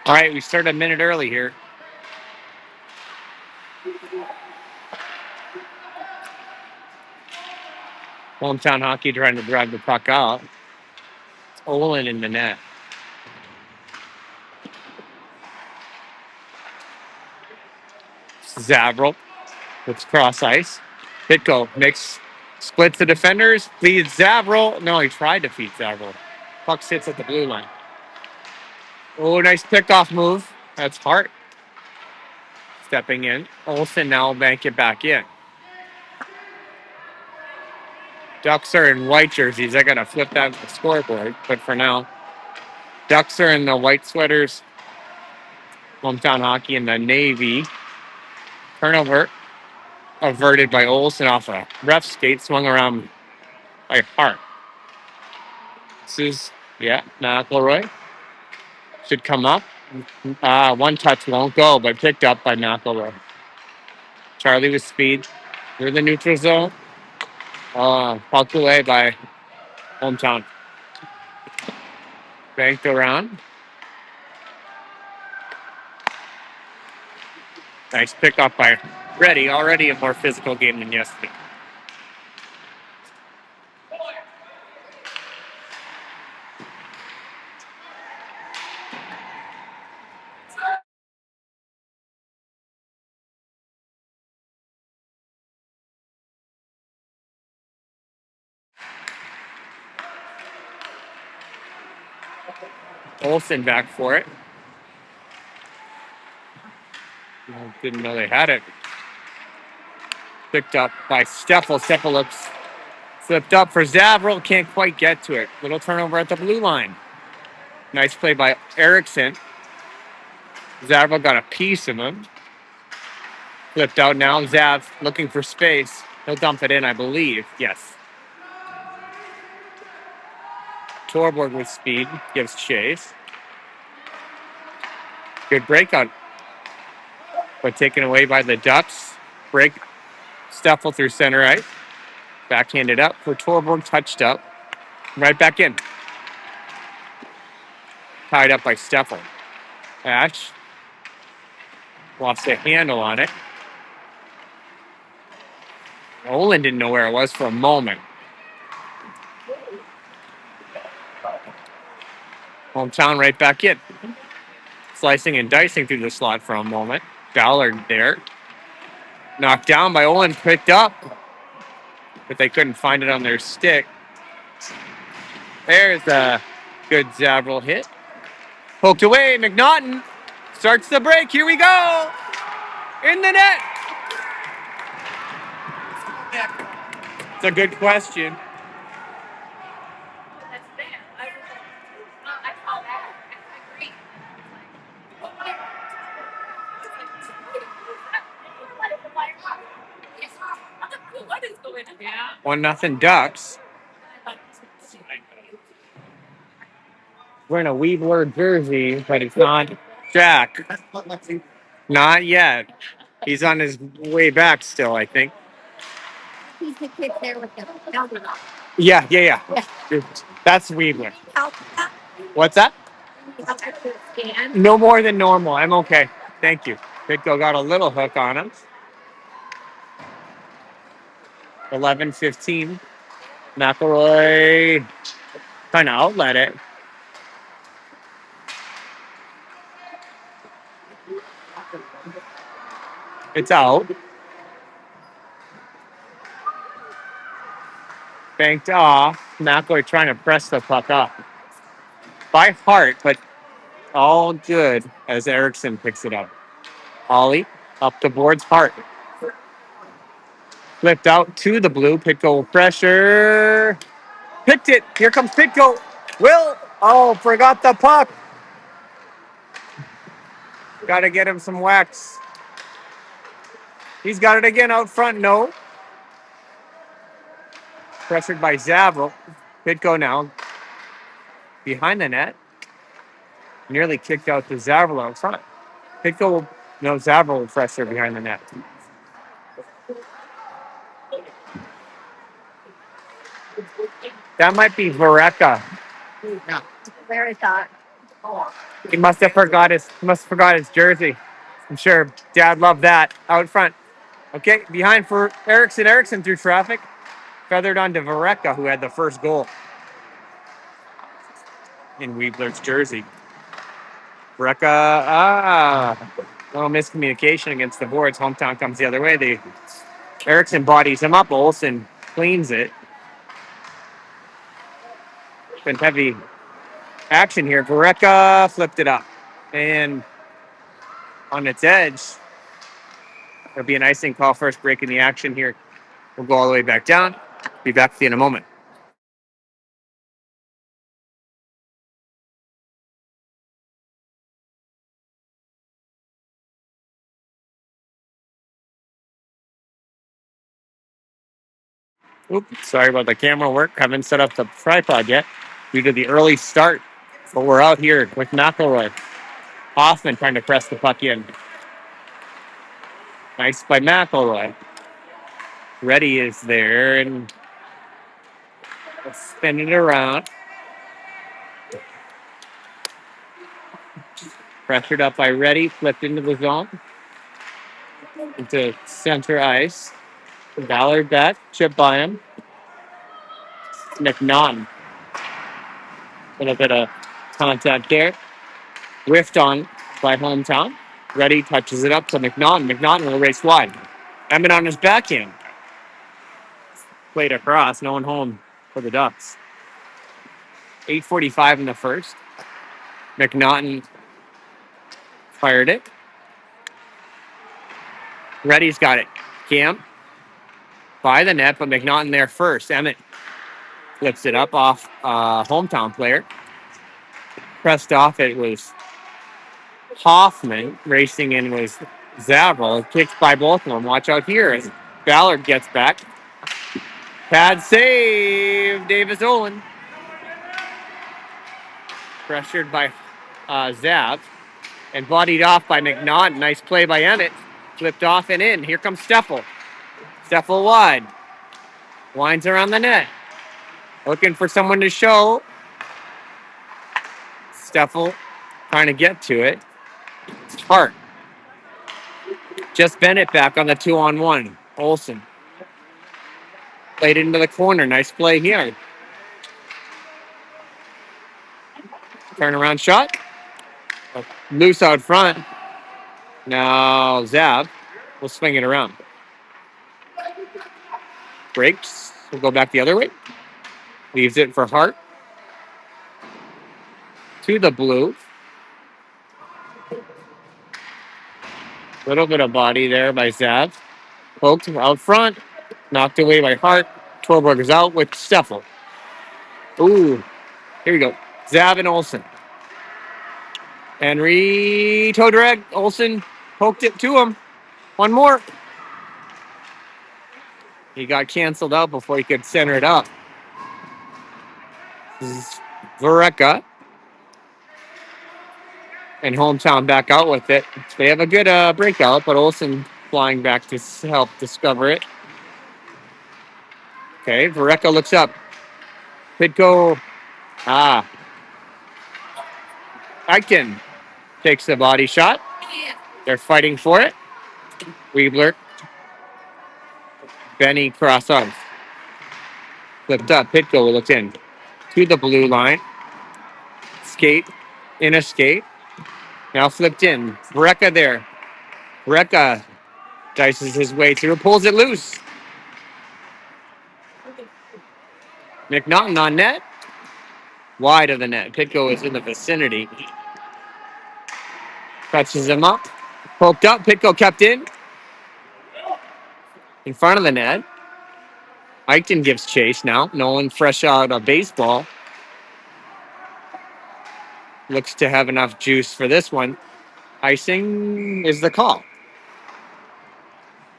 All right, we started a minute early here. Hometown Hockey trying to drive the puck out. It's Olin in the net. Zavril with cross ice. Pitko splits the defenders, feeds Zavril. No, he tried to feed Zavril. Puck sits at the blue line. Oh, nice pickoff move. That's Hart stepping in. Olsen now bank it back in. Ducks are in white jerseys. I got to flip that to the scoreboard. But for now, Ducks are in the white sweaters. Hometown Hockey in the navy. Turnover averted by Olsen off a ref skate, swung around by Hart. This is, McElroy should come up. One touch won't go, but picked up by McElroy. Charlie with speed through the neutral zone. Pucked away by Hometown. Banked around. Nice pickoff by Reddy. Already a more physical game than yesterday. Olsen back for it. Didn't know they had it. Picked up by Steffel. Steffel looks flipped up for Zavril. Can't quite get to it. Little turnover at the blue line. Nice play by Erickson. Zavril got a piece of him. Flipped out now. Zav looking for space. He'll dump it in, I believe. Yes. Torborg with speed. Gives chase. Good breakout. But taken away by the Ducks. Break. Steffel through center ice. Backhanded up for Torborg. Touched up. Right back in. Tied up by Steffel. Ash lost a handle on it. Olin didn't know where it was for a moment. Hometown right back in. Slicing and dicing through the slot for a moment. Ballard there. Knocked down by Olin, picked up. But they couldn't find it on their stick. There's a good Zavril hit. Poked away. McNaughton starts the break. Here we go. In the net. It's a good question. One nothing Ducks. We're in a Weebler jersey, but it's not Jack. Not yet. He's on his way back still, I think. He's the kid there with the helmet on. Yeah. That's Weebler. What's that? No more than normal. I'm okay. Thank you. Pitko got a little hook on him. 11-15. McElroy trying to outlet it. It's out. Banked off. McElroy trying to press the puck up. By Hart, but all good as Erickson picks it up. Ollie up the boards. Hart. Flipped out to the blue. Pitko pressure. Picked it. Here comes Pitko. Forgot the puck. Got to get him some wax. He's got it again out front. No. Pressured by Zavril. Pitko now behind the net. Nearly kicked out to Zavril out front. Zavril will pressure behind the net. That might be Vareka. Where is that? He must have forgot his jersey. I'm sure Dad loved that out front. Okay, behind for Erickson. Erickson through traffic, feathered onto Vareka, who had the first goal in Weebler's jersey. Vareka, little miscommunication against the boards. Hometown comes the other way. Erickson bodies him up. Olsen cleans it. Been heavy action here. Vareka flipped it up, and on its edge, there'll be an icing call first break in the action here. We'll go all the way back down. Be back with you in a moment. Oops, sorry about the camera work. Haven't set up the tripod yet due to the early start. But we're out here with McElroy. Hoffman trying to press the puck in. Nice by McElroy. Reddy is there and spinning it around. Pressured up by Reddy, flipped into the zone. Into center ice. Ballard back, chip by him. McNaughton. A little bit of contact there. Whiffed on by Hometown. Reddy touches it up to McNaughton. McNaughton will race wide. Emmett on his backhand. Played across, no one home for the Ducks. 8:45 in the first. McNaughton fired it. Reddy's got it. Cam by the net, but McNaughton there first. Emmett flips it up off Hometown player. Pressed off, it was Hoffman. Racing in was Zavel. Kicked by both of them. Watch out here as Ballard gets back. Pad save, Davis Olin. Pressured by Zav and bodied off by McNaughton. Nice play by Emmett. Flipped off and in. Here comes Steffel. Steffel wide. Winds around the net. Looking for someone to show. Steffel trying to get to it. It's Hart. Just Bennett back on the 2-on-1. Olsen. Played into the corner. Nice play here. Turnaround shot. Loose out front. Now Zav will swing it around. Breaks. We'll go back the other way. Leaves it for Hart. To the blue. Little bit of body there by Zav. Poked out front. Knocked away by Hart. Torborg is out with Steffel. Ooh. Here we go. Zav and Olsen. Henry Todrag. Olsen poked it to him. One more. He got canceled out before he could center it up. Vareka and Hometown back out with it. They have a good breakout, but Olsen flying back to help discover it. Okay, Vareka looks up. Pitko. Eichen takes the body shot. They're fighting for it. Weebler. Benny cross arms. Flipped up. Pitko looks in. To the blue line. Skate. In a skate. Now flipped in. Vareka there. Vareka dices his way through. Pulls it loose. McNaughton on net. Wide of the net. Pitko is in the vicinity. Touches him up. Poked up. Pitko kept in front of the net. Eichten gives chase now. Nolan fresh out of baseball. Looks to have enough juice for this one. Icing is the call.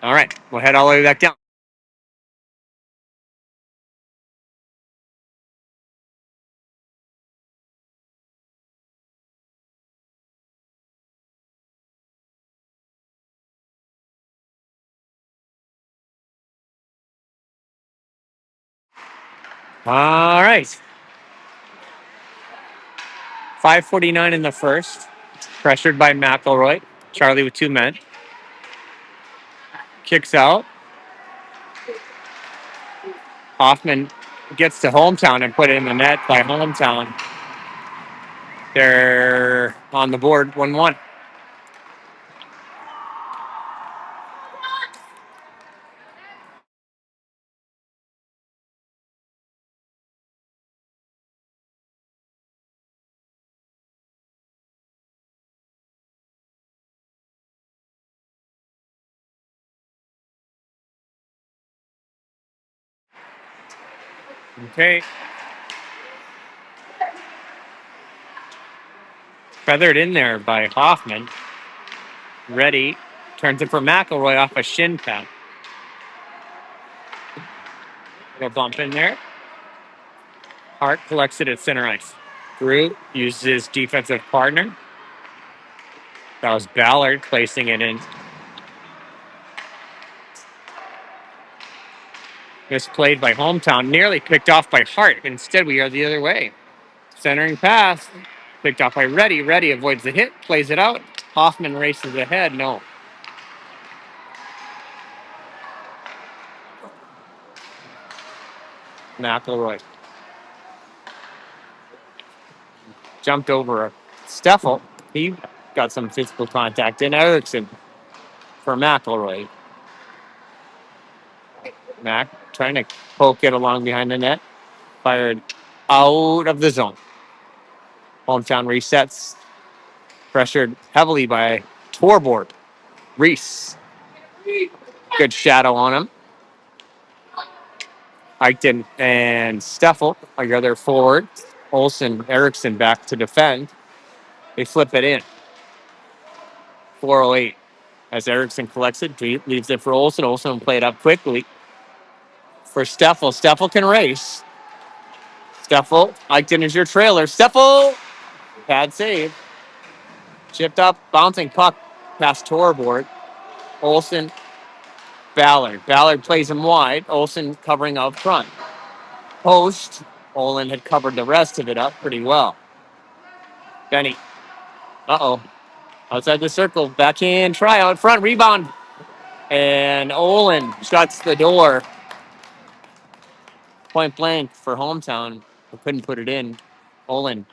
All right. We'll head all the way back down. All right. 5:49 in the first. Pressured by McElroy. Charlie with 2 men. Kicks out. Hoffman gets to Hometown and put it in the net by Hometown. They're on the board 1-1. Okay. Feathered in there by Hoffman. Ready. Turns it for McElroy off a shin pad. Little bump in there. Hart collects it at center ice. Drew uses his defensive partner. That was Ballard placing it in. Misplayed by Hometown. Nearly picked off by Hart. Instead, we are the other way. Centering pass. Picked off by Reddy. Reddy avoids the hit. Plays it out. Hoffman races ahead. No. McElroy. Jumped over a Steffel. He got some physical contact in. Erickson for McElroy. Mac trying to poke it along behind the net. Fired out of the zone. Hometown resets. Pressured heavily by Torborg. Reese. Good shadow on him. Eichten and Steffel are the other forward. Olsen, Erickson back to defend. They flip it in. 4:08 as Erickson collects it, leaves it for Olsen. Olsen will play it up quickly for Steffel. Steffel can race. Steffel, Eichten is your trailer. Steffel, bad save. Chipped up, bouncing puck past Torborg. Olsen, Ballard. Ballard plays him wide. Olsen covering up front. Post, Olin had covered the rest of it up pretty well. Benny. Uh-oh. Outside the circle. Backhand try out front. Rebound. And Olin shuts the door. Point blank for Hometown. I couldn't put it in. Olin.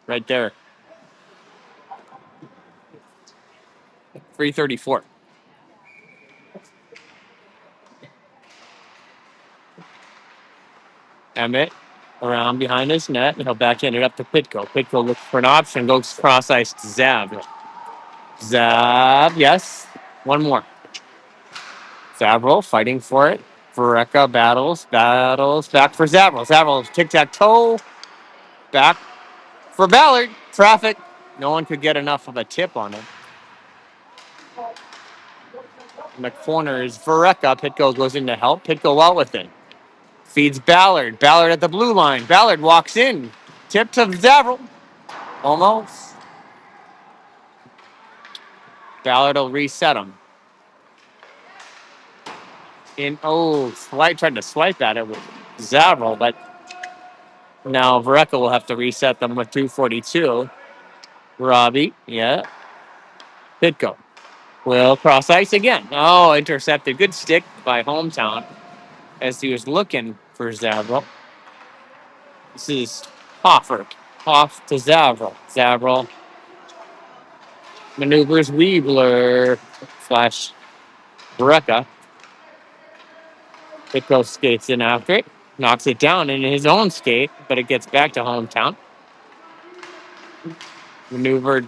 Right there. 3:34. Emmett around behind his net. He'll backhand it up to Pitko. Pitko looks for an option. Goes cross ice to Zab. Zab, yes. One more. Zavril fighting for it. Vereka battles. Back for Zavril. Zavril tic-tac-toe. Back for Ballard. Traffic. No one could get enough of a tip on it. In the corner is Vereka. Pitko goes in to help. Pitko out with it. Feeds Ballard. Ballard at the blue line. Ballard walks in. Tip to Zavril. Almost. Ballard will reset him. Swipe tried to swipe at it with Zavril, but now Vereka will have to reset them with 2:42. Robbie, yeah. Pitko will cross ice again. Oh, intercepted. Good stick by Hometown as he was looking for Zavril. This is Hoffer. Off to Zavril. Zavril maneuvers Weebler / Vereka. Pitko skates in after it. Knocks it down in his own skate, but it gets back to Hometown. Maneuvered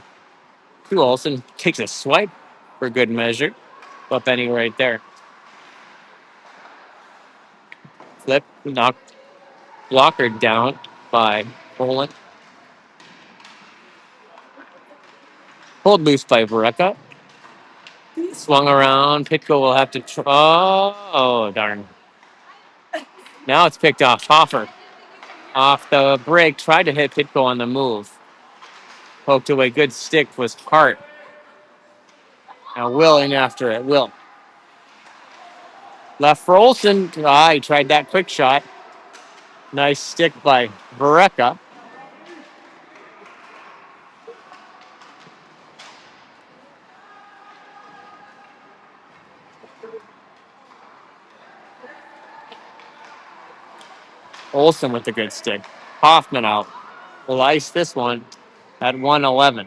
to Olsen. Takes a swipe for good measure. Up Benny right there. Flip, knocked blocker down by Poland. Pulled loose by Vereka. Swung around. Pitko will have to oh, darn. Now it's picked off. Hoffer. Off the break. Tried to hit Pitko on the move. Poked away. Good stick was Hart. Now Will in after it. Will. Left for Olsen. He tried that quick shot. Nice stick by Vereka. Olson with the good stick. Hoffman out. Will ice this one at 111.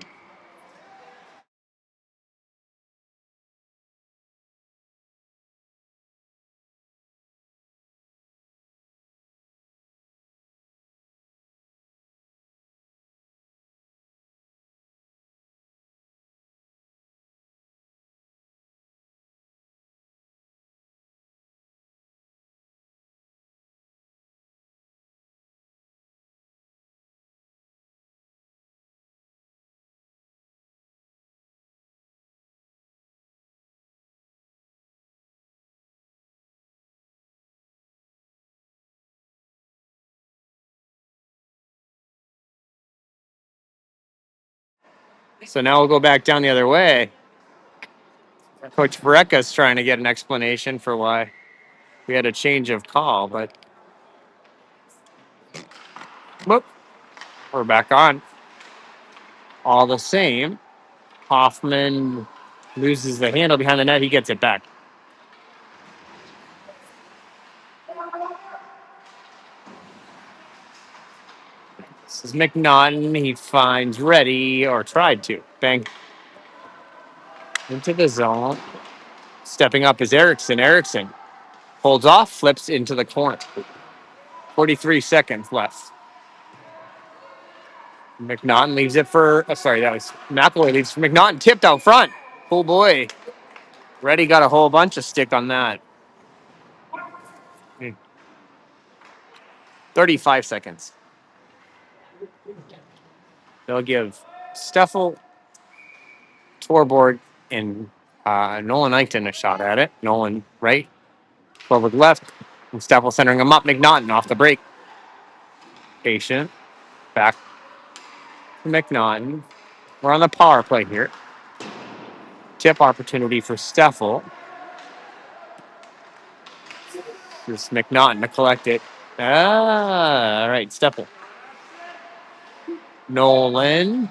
So now we'll go back down the other way. Coach Brecka's trying to get an explanation for why we had a change of call, but whoop, we're back on. All the same, Hoffman loses the handle behind the net. He gets it back. This is McNaughton. He finds Reddy, or tried to. Bang into the zone. Stepping up is Erickson. Erickson holds off, flips into the corner. 43 seconds left. McNaughton leaves it for, sorry, that was McElroy leaves for McNaughton. Tipped out front. Oh boy. Reddy got a whole bunch of stick on that. 35 seconds. They'll give Steffel, Torborg, and Nolan Eichton a shot at it. Nolan right, Torborg left, and Steffel centering him up. McNaughton off the break. Patient. Back to McNaughton. We're on the power play here. Tip opportunity for Steffel. Here's McNaughton to collect it. All right, Steffel. Nolan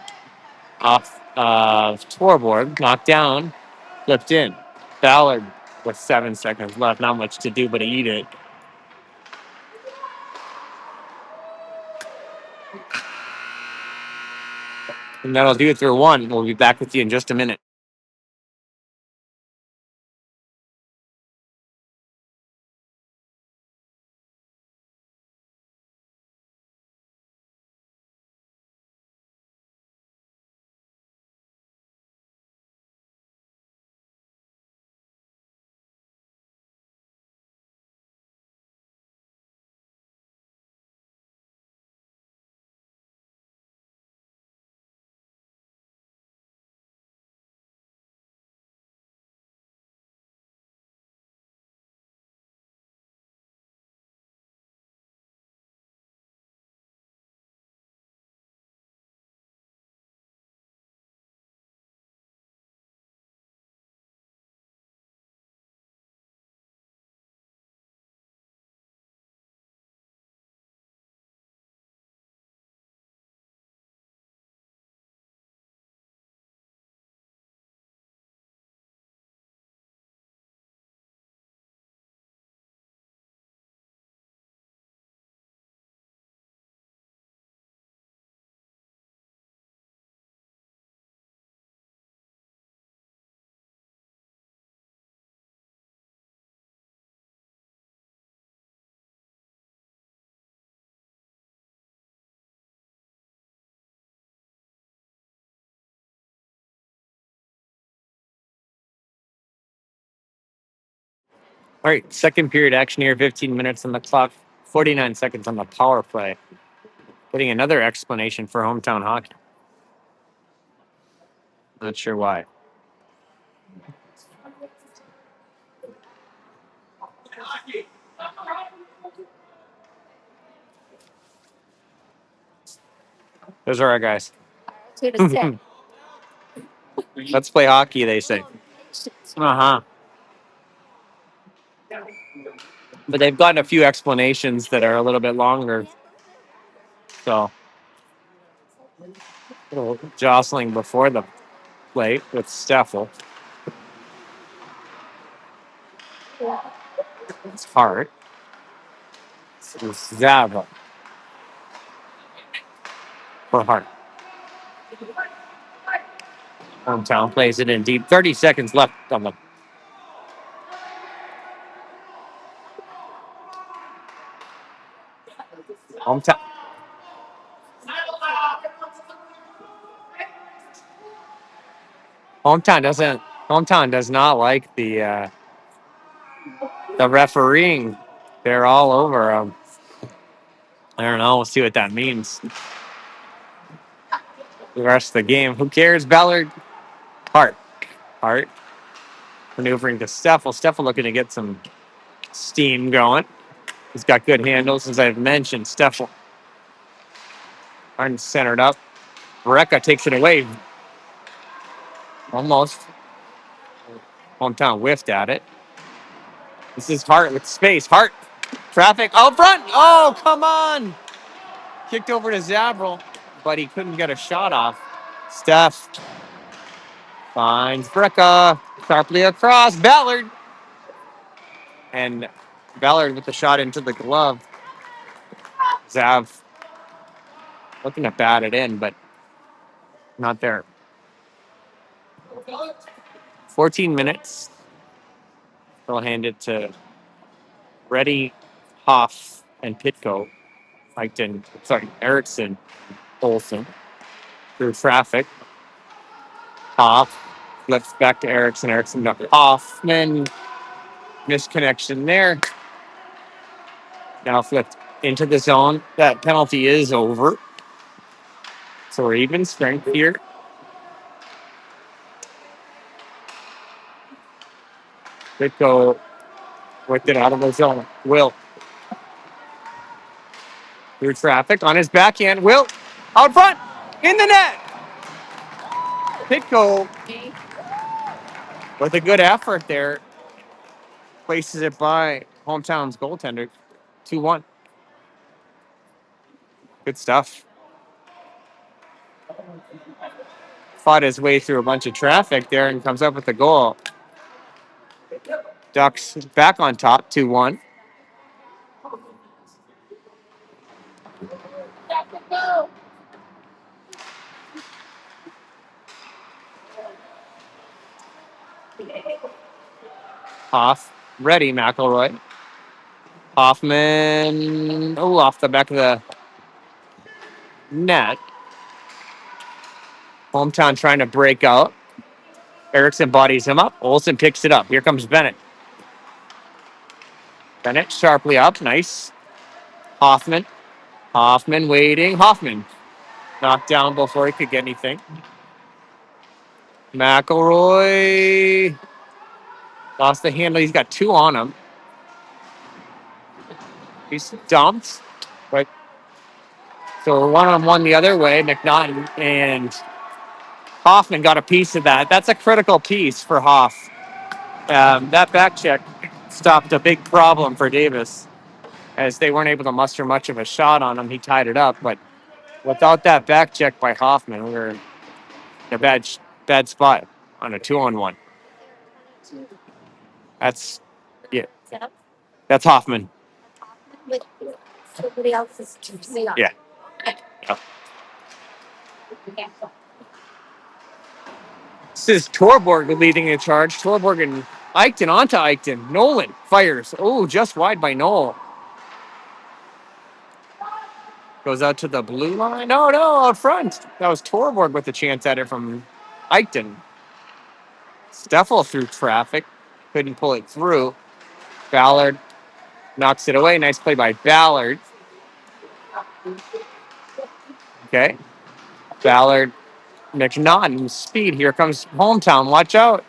off of Torborg, knocked down, flipped in. Ballard with 7 seconds left, not much to do but to eat it. And that'll do it through one. We'll be back with you in just a minute. All right, second period action here, 15 minutes on the clock, 49 seconds on the power play. Getting another explanation for hometown hockey. Not sure why. Those are our guys. Let's play hockey, they say. Uh-huh. But they've gotten a few explanations that are a little bit longer. So, a little jostling before the play with Steffel. It's hard. Zava for Hart. Hometown plays it in deep. 30 seconds left on the hometown. Hometown doesn't. Hometown does not like the refereeing. They're all over him. I don't know. We'll see what that means. The rest of the game. Who cares? Ballard. Hart. Hart. Maneuvering to Steffel. Steffel looking to get some steam going. He's got good handles, as I've mentioned. Steffel. Arden centered up. Brecka takes it away. Almost. Hometown whiffed at it. This is Hart with space. Hart. Traffic. Out front. Oh, come on. Kicked over to Zabril, but he couldn't get a shot off. Steph finds Brecka. Sharply across. Ballard. And Ballard with the shot into the glove. Zav looking to bat it in, but not there. 14 minutes. They'll hand it to Reddy, Hoff, and Pitko. Erickson, Olsen. Through traffic. Hoff flips back to Erickson. Erickson to Hoffman. Misconnection there. Now flipped into the zone. That penalty is over. So we're even strength here. Pitko worked it out of the zone. Will. Through traffic on his backhand. Will. Out front. In the net. Pitko with a good effort there. Places it by Hometown's goaltender. 2-1. Good stuff. Fought his way through a bunch of traffic there and comes up with the goal. Ducks back on top, 2-1. Hoff, ready, McElroy. Hoffman, off the back of the net. Hometown trying to break out. Erickson bodies him up. Olsen picks it up. Here comes Bennett. Bennett sharply up. Nice. Hoffman. Hoffman waiting. Hoffman knocked down before he could get anything. McElroy lost the handle. He's got 2 on him. He's dumped. But so 1-on-1 the other way. McNaughton and Hoffman got a piece of that. That's a critical piece for Hoff. That back check stopped a big problem for Davis as they weren't able to muster much of a shot on him. He tied it up, but without that back check by Hoffman, we were in a bad spot on a 2-on-1. That's that's Hoffman. With somebody else's Yeah. This is Torborg leading the charge. Torborg and Eichton onto Eichton. Nolan fires. Oh, just wide by Noel. Goes out to the blue line. No, out front. That was Torborg with a chance at it from Eichton. Steffel through traffic. Couldn't pull it through. Ballard knocks it away. Nice play by Ballard. Okay. Ballard. McNaughton. Speed. Here comes Hometown. Watch out.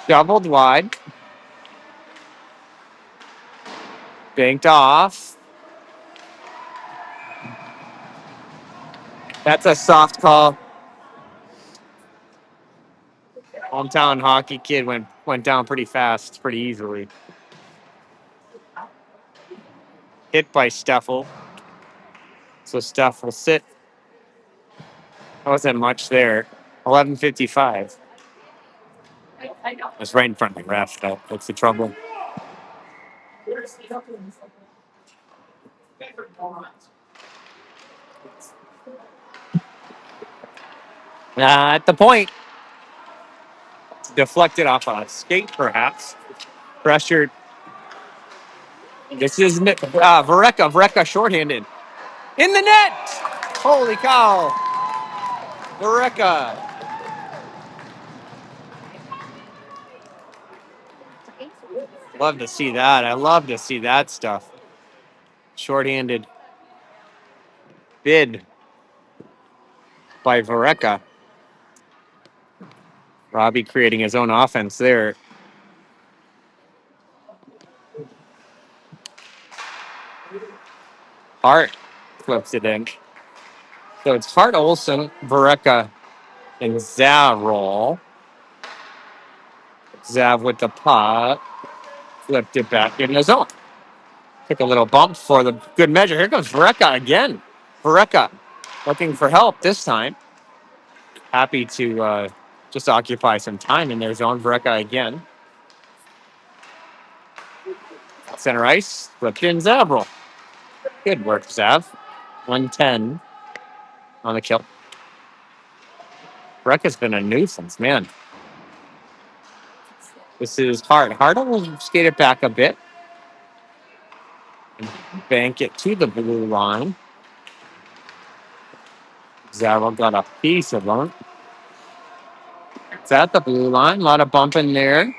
Doubled wide. Banked off. That's a soft call. Hometown hockey kid went down pretty fast, pretty easily. Hit by Steffel. So Steph will sit. There wasn't much there. 11:55. It's right in front of the ref, though. What's the trouble? At the point, deflected off a skate, perhaps. Pressured. This is Vareka. Vareka shorthanded. In the net! Holy cow! Vareka. Love to see that. I love to see that stuff. Shorthanded bid by Vareka. Robbie creating his own offense there. Hart flips it in. So it's Hart, Olsen, Vareka, and Zav roll. Zav with the puck. Flipped it back in the zone. Took a little bump for the good measure. Here comes Vareka again. Vareka looking for help this time. Happy to just occupy some time in their zone. Vareka again. Center ice. Flipped in Zav. Good work, Zav. 110 on the kill. Vareka's been a nuisance, man. This is Hart. Hart will skate it back a bit. And bank it to the blue line. Zav got a piece of them. It's at the blue line. A lot of bumping there.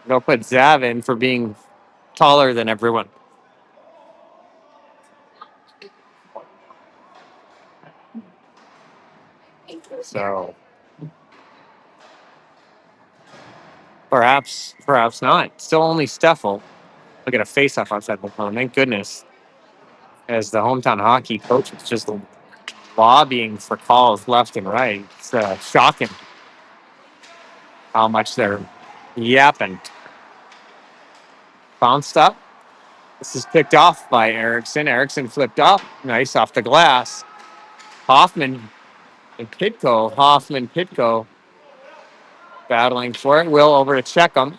They'll put Zav in for being taller than everyone. So perhaps not. Still only Steffel. Look at a face-off outside the phone. Thank goodness. As the hometown hockey coach is just lobbying for calls left and right. It's shocking how much they're yapping. Bounced up. This is picked off by Erickson. Erickson flipped up. Nice off the glass. Hoffman and Pitko. Hoffman, Pitko battling for it. Will over to check him.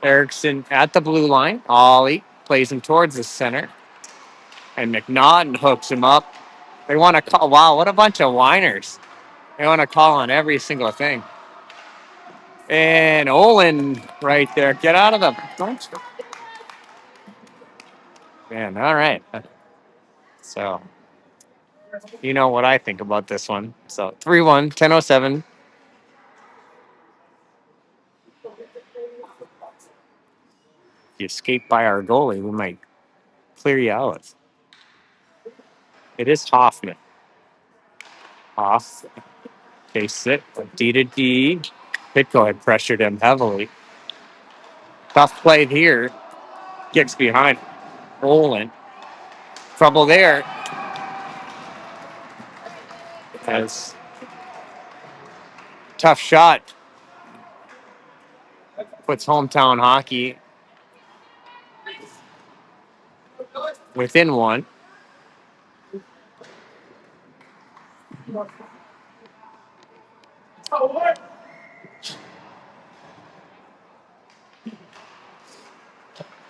Erickson at the blue line. Ollie plays him towards the center. And McNaughton hooks him up. They want to call. Wow, what a bunch of whiners. They want to call on every single thing. And Olin right there. Get out of the. Man, all right. So, you know what I think about this one. So, 3-1, 10:07. If you escape by our goalie, we might clear you out. It is Hoffman. Hoff. Chase it. D to D. Pitko had pressured him heavily. Tough play here. Gets behind Olin. Trouble there. As tough shot puts hometown hockey within one.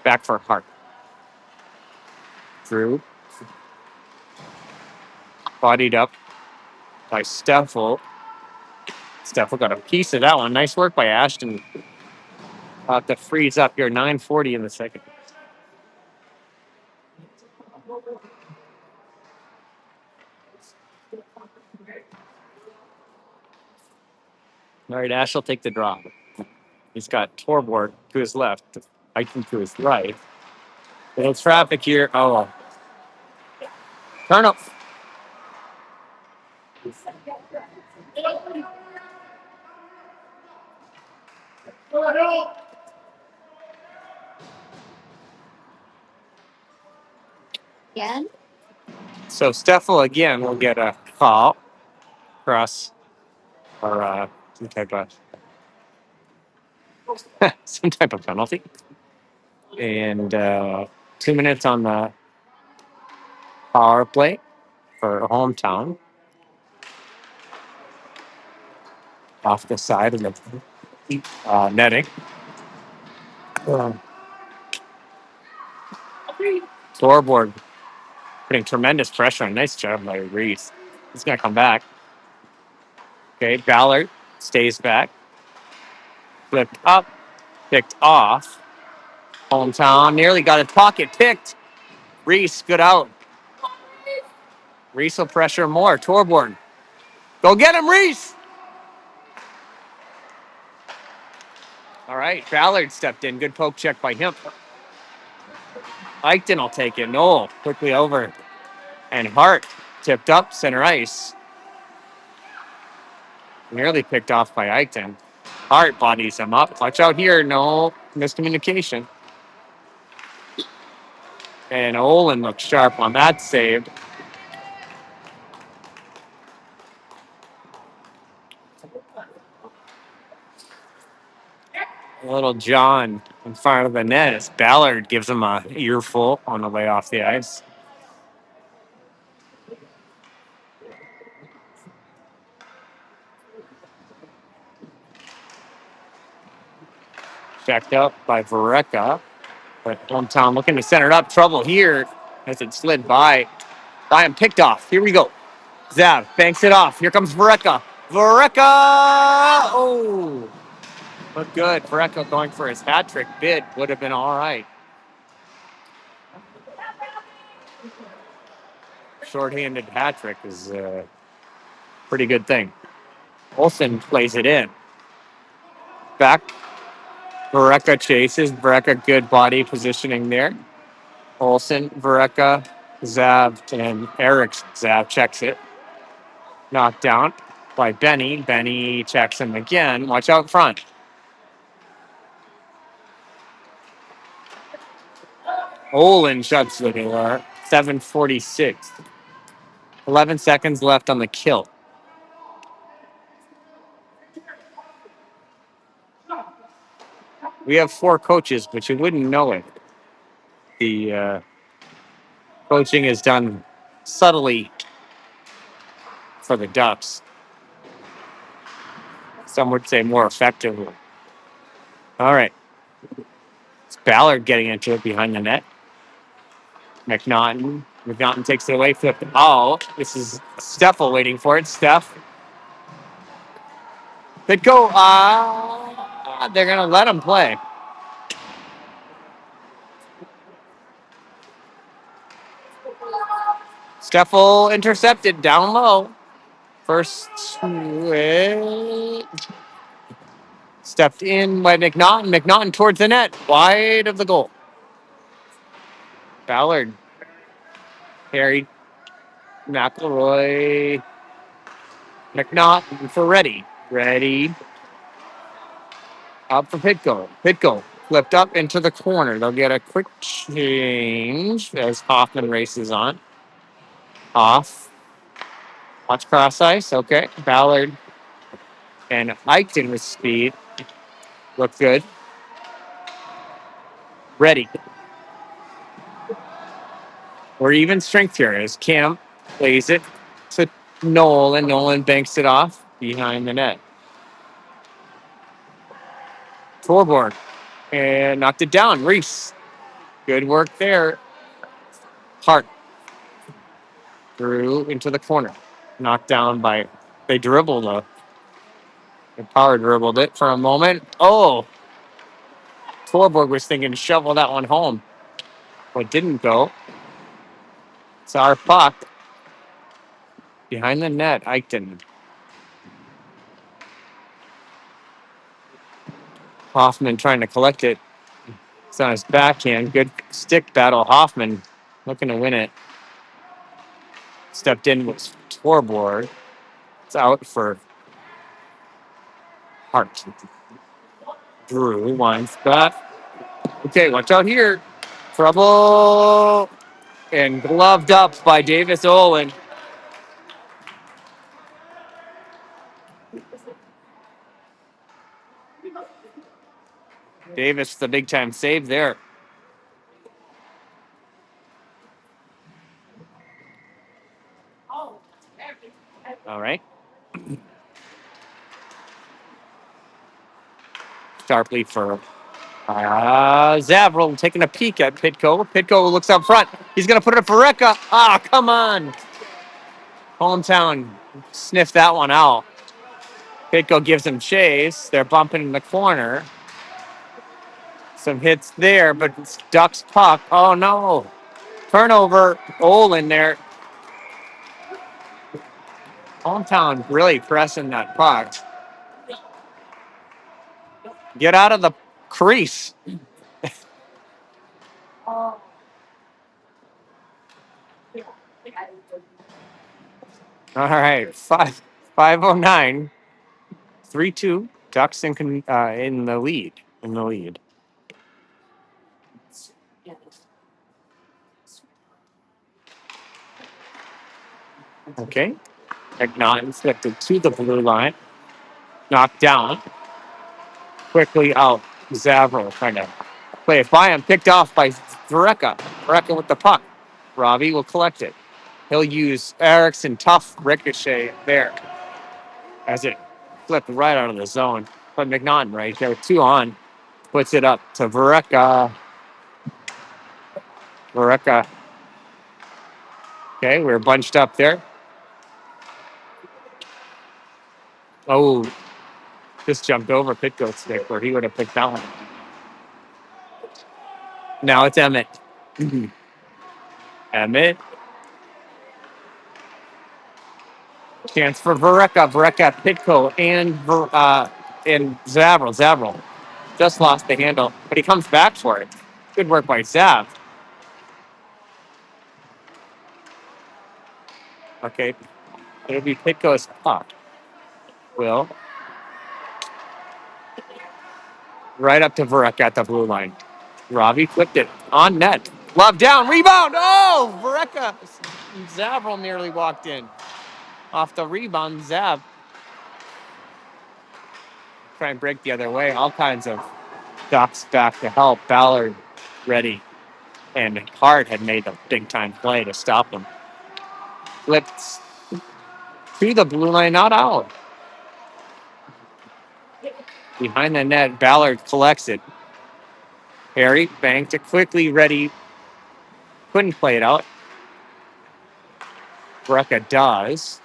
Back for Hart. Drew. Bodied up by Steffel. Steffel got a piece of that one. Nice work by Ashton. To freeze up your 9:40 in the second. All right, Ash will take the drop. He's got Torborg to his left, Eichen to his right. Little traffic here. Oh, turn up. Again? So Steffel again will get a call across or some type of penalty. And 2 minutes on the power play for hometown. Off the side of the netting. Scoreboard putting tremendous pressure on. Nice job by Reese. He's going to come back. Okay, Ballard stays back. Flipped up, picked off. Hometown nearly got his pocket picked. Reese, good out. Reese will pressure more. Torborn. Go get him, Reese! All right, Ballard stepped in. Good poke check by him. Eichton will take it. Noel quickly over. And Hart tipped up center ice. Nearly picked off by Eichton. Hart bodies him up. Watch out here. No miscommunication. And Olin looks sharp on that save. Little John in front of the net as Ballard gives him a earful on the way off the ice. Checked up by Vareka. But Hometown looking to center it up. Trouble here as it slid by him. Picked off. Here we go. Zav banks it off. Here comes Vareka. Vareka! Oh, look good. Vareka going for his hat trick bid. Would have been all right. Short-handed hat trick is a pretty good thing. Olsen plays it in. Back. Vareka chases. Vareka good body positioning there. Olsen, Vareka, Zav, and Eric Zav checks it. Knocked down by Benny. Benny checks him again. Watch out front. Olin shuts the door. 7:46. 11 seconds left on the kill. We have 4 coaches, but you wouldn't know it. The coaching is done subtly for the Ducks. Some would say more effectively. All right. It's Ballard getting into it behind the net. McNaughton. McNaughton takes it away. Flip. Oh, this is Steffel waiting for it. Steph. Could go. They're going to let him play. Steffel intercepted down low. First stepped in by McNaughton. McNaughton towards the net. Wide of the goal. Ballard. Harry. McElroy. McNaughton for Ready. Ready. Up for Pitko. Pitko flipped up into the corner. They'll get a quick change as Hoffman races on. Off. Watch cross ice. Okay. Ballard and Eichton with speed. Look good. Ready. We're even strength here as Cam plays it to Nolan. Nolan banks it off behind the net. Torborg and knocked it down. Reese. Good work there. Hart threw into the corner. Knocked down by, they dribbled a, the power dribbled it for a moment. Oh, Torborg was thinking shovel that one home, but didn't go. It's our puck behind the net. Eichton. Hoffman trying to collect it. It's on his backhand. Good stick battle. Hoffman looking to win it. Stepped in with Torborg. It's out for Hart. Drew winds back. Okay, watch out here. Trouble. And gloved up by Davis Olin. Davis, the big time save there. All right. Sharply for Zavril taking a peek at Pitko. Pitko looks up front. He's going to put it up for Rekka. Ah, come on. Hometown sniffed that one out. Pitko gives him chase. They're bumping in the corner. Some hits there, but it's Ducks puck. Oh, no. Turnover. Goal in there. Hometown really pressing that puck. Get out of the crease. All right. 5:09. 3-2. Ducks in the lead. In the lead. Okay. McNaughton flipped it to the blue line. Knocked down. Quickly out. Zavril trying to play it by him. Picked off by Vereka. Vereka with the puck. Robbie will collect it. He'll use Erickson. Tough ricochet there as it flipped right out of the zone. But McNaughton right there, 2 on. Puts it up to Vereka. Vereka. Okay, we're bunched up there. Oh, just jumped over Pitko's stick where he would have picked that one. Now it's Emmett. Emmett. Chance for Vereka. Vereka, Pitko, and Zavril. Zavril just lost the handle, but he comes back for it. Good work by Zav. Okay, it'll be Pitko's puck. Will right up to Vereka at the blue line. Robbie flipped it on net. Love down, rebound. Oh, Vereka. Zavril nearly walked in. Off the rebound, Zav. Try and break the other way. All kinds of Ducks back to help. Ballard ready. And Hart had made the big time play to stop him. Flipped to the blue line, not out. Behind the net, Ballard collects it. Harry banked it quickly, ready. Couldn't play it out. Brecka does.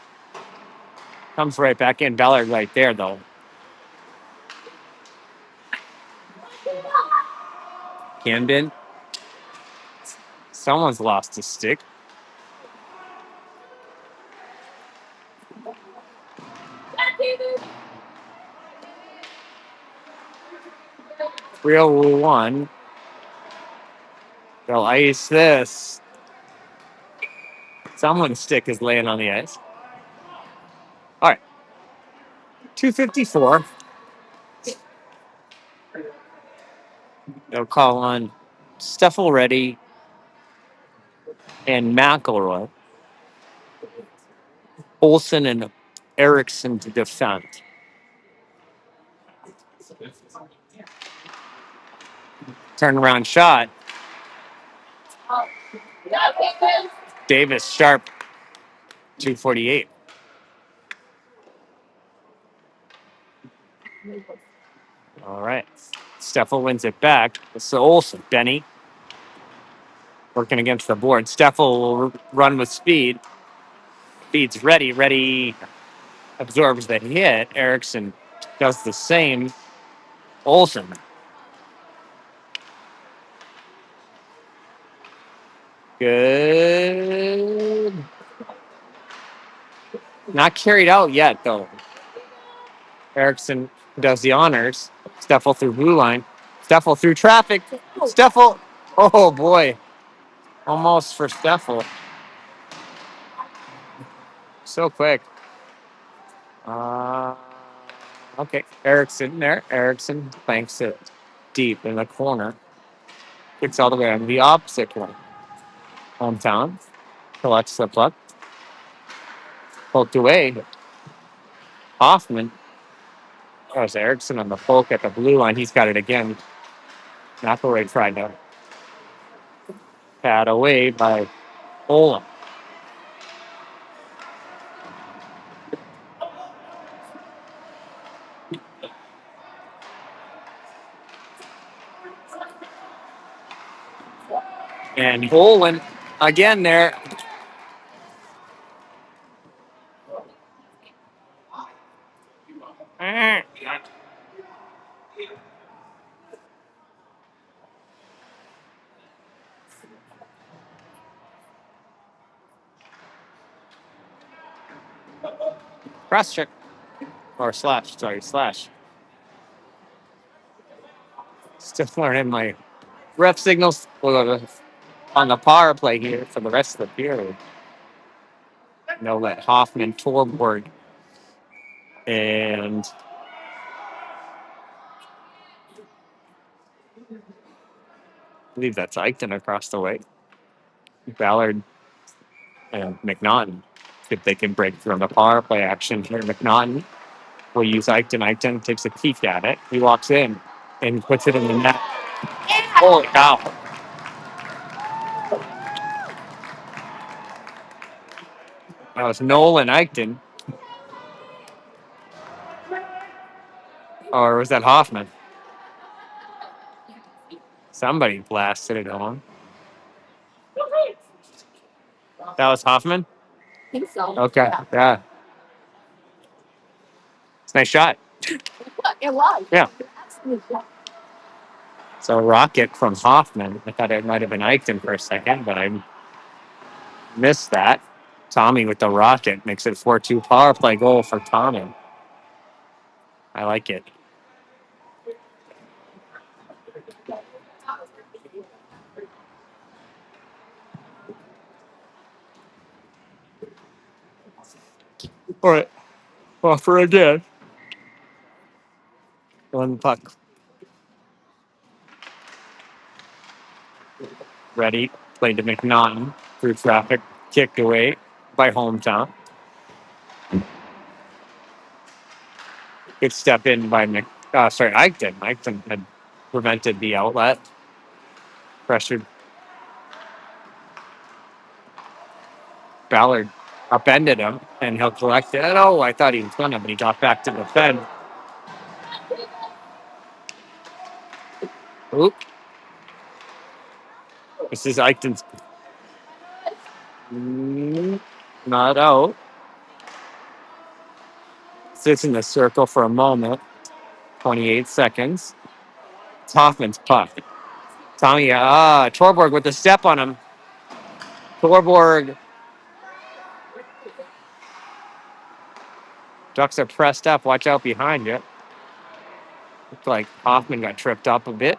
Comes right back in. Ballard right there, though. Camden. Someone's lost a stick. Real one. They'll ice this. Someone's stick is laying on the ice. All right. 2:54. They'll call on Steffel Ready and McElroy. Olsen and Erickson to defend. Turnaround shot. Davis sharp. 248. All right. Steffel wins it back. It's Olsen. Benny working against the board. Steffel will run with speed. Feeds ready. Ready absorbs the hit. Erickson does the same. Olsen. Good. Not carried out yet, though. Erickson does the honors. Steffel through blue line. Steffel through traffic. Steffel. Oh, boy. Almost for Steffel. So quick. Okay. Erickson there. Erickson banks it deep in the corner. Kicks all the way on the opposite corner. Hometown. Collects the puck. Poked away. Hoffman. Oh, it's Erickson on the poke at the blue line. He's got it again. McElroy tried to pad away by Ola. And Olin again there. Cross check. Or slash, sorry, slash. Still learning my ref signals on the power play here for the rest of the period. No, let Hoffman, Torborg, and I believe that's Eichton across the way. Ballard and McNaughton. If they can break through on the power play action here, McNaughton will use Eichton. Eichton takes a peek at it. He walks in and puts it in the net. Holy cow. That was Nolan Eichton. Or was that Hoffman? Somebody blasted it on. That was Hoffman? I think so. Okay. Yeah. It's a nice shot. It was. Yeah. Absolutely. So rocket from Hoffman. I thought it might have been Eichton for a second, but I missed that. Tommy with the rocket makes it 4-2 power play goal for Tommy. I like it. All right. Offer again. One puck. Ready. Played to McNaughton through traffic. Kicked away by Hometown. Good step in by Eichton. Eichton had prevented the outlet. Pressured Ballard upended him, and he'll collect it. Oh, I thought he was going to, but he got back to the Fed. Oop. This is Eichton's. Not out. Sits in the circle for a moment. 28 seconds. It's Hoffman's puck. Tommy, Torborg with the step on him. Torborg. Ducks are pressed up. Watch out behind you. Looked like Hoffman got tripped up a bit.